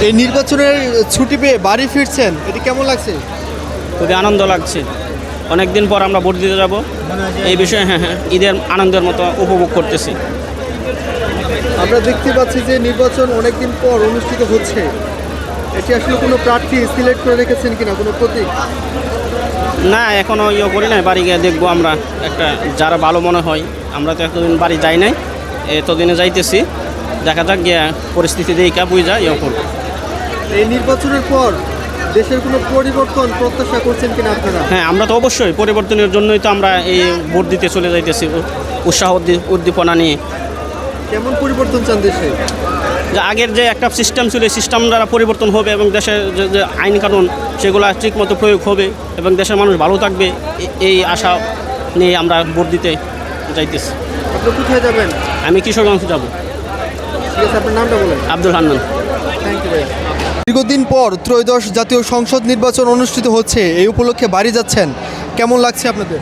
এই নির্বাচনের ছুটি পেয়ে বাড়ি ফিরছেন, এটি কেমন লাগছে? খুবই আনন্দ লাগছে। অনেক দিন পর আমরা ভোট দিতে যাব, এই বিষয়ে হ্যাঁ ঈদের আনন্দের মতো উপভোগ করতেছি। আমরা দেখতে পাচ্ছি যে নির্বাচন অনেকদিন পর অনুষ্ঠিত হচ্ছে। এটি আসলে কোনো প্রার্থী সিলেক্ট করে রেখেছেন কিনা, কোনো প্রতীক? না, এখনও করি নাই, বাড়ি গিয়ে দেখবো আমরা একটা যারা ভালো মনে হয়। আমরা তো এতদিন বাড়ি যাই নাই, এতদিনে যাইতেছি, দেখা যাক গিয়ে পরিস্থিতি দেখা বুঝা করবো। এই নির্বাচনের পর দেশের কোনো পরিবর্তন প্রত্যাশা করছেন কিনা আপনারা? হ্যাঁ, আমরা তো অবশ্যই পরিবর্তনের জন্যই তো আমরা এই ভোট দিতে চলে যাইতেছি উৎসাহ উদ্দীপনা নিয়ে। কেমন পরিবর্তন চান দেশে? যে আগের যে একটা সিস্টেম ছিল, এই সিস্টেম দ্বারা পরিবর্তন হবে এবং দেশের যে আইন কানুন সেগুলো ঠিকমতো প্রয়োগ হবে এবং দেশের মানুষ ভালো থাকবে, এই আশা নিয়ে আমরা ভোট দিতে যাইতেছি। আপনি কোথায় যাবেন? আমি কিশোরগঞ্জ যাব। ঠিক আছে, আপনার নামটা বলেন। আব্দুল হান্নান। থ্যাংক ইউ ভাই। দীর্ঘদিন পর ত্রয়োদশ জাতীয় সংসদ নির্বাচন অনুষ্ঠিত হচ্ছে, এই উপলক্ষে বাড়ি যাচ্ছেন, কেমন লাগছে আপনাদের?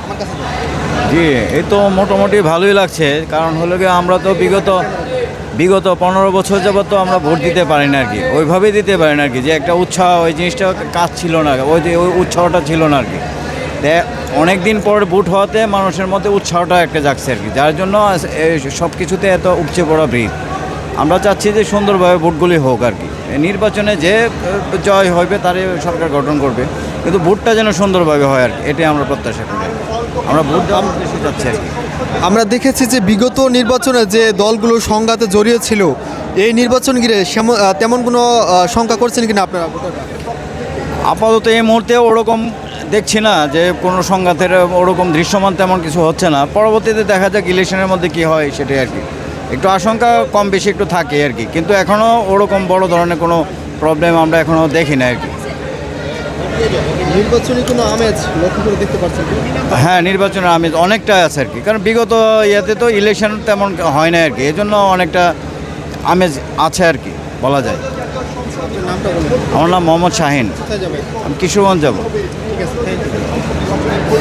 আমার কাছে জি, এই তো মোটামুটি ভালোই লাগছে। কারণ হলো গিয়ে আমরা তো বিগত 15 বছর যাবত তো আমরা ভোট দিতে পারি না আর কি, ওইভাবেই দিতে পারি না আর কি, যে একটা উৎসাহ ওই জিনিসটা কাজ ছিল না, ওই উৎসাহটা ছিল না আর কি। অনেক দিন পর ভোট হওয়াতে মানুষের মধ্যে উৎসাহটা একটা জাগছে আর কি, যার জন্য সব কিছুতে এত উপচে পড়া ভিড়। আমরা চাচ্ছি যে সুন্দরভাবে ভোটগুলি হোক আর কি। নির্বাচনে যে জয় হবে তারই সরকার গঠন করবে, কিন্তু ভোটটা যেন সুন্দরভাবে হয় আর কি, এটাই আমরা প্রত্যাশা করি। আমরা ভোট দেওয়া বেশি চাচ্ছি আর কি। আমরা দেখেছি যে বিগত নির্বাচনে যে দলগুলো সংঘাতে জড়িয়ে ছিল, এই নির্বাচন ঘিরে তেমন কোনো শঙ্কা করছেন কিনা আপনারা? আপাতত এই মুহূর্তে ওরকম দেখছি না যে কোনো সংঘাতের ওরকম দৃশ্যমান তেমন কিছু হচ্ছে না। পরবর্তীতে দেখা যাক ইলেকশনের মধ্যে কী হয় সেটাই আর কি। একটু আশঙ্কা কম বেশি একটু থাকে আর কি, কিন্তু এখনও ওরকম বড় ধরনের কোনো প্রবলেম আমরা এখনও দেখি না আর কি। নির্বাচনী কোনো আমেজ লক্ষ্য করে দেখতে পাচ্ছেন? হ্যাঁ, নির্বাচনের আমেজ অনেকটা আছে আর কি, কারণ বিগত ইয়েতে তো ইলেকশন তেমন হয় না আর কি, এজন্য অনেকটা আমেজ আছে আর কি বলা যায়। আপনার নামটা বলুন। আমার নাম মোহাম্মদ শাহিন, কোথায় যাবেন? আমি কিশোরগঞ্জ যাব। ঠিক আছে, থ্যাংক ইউ।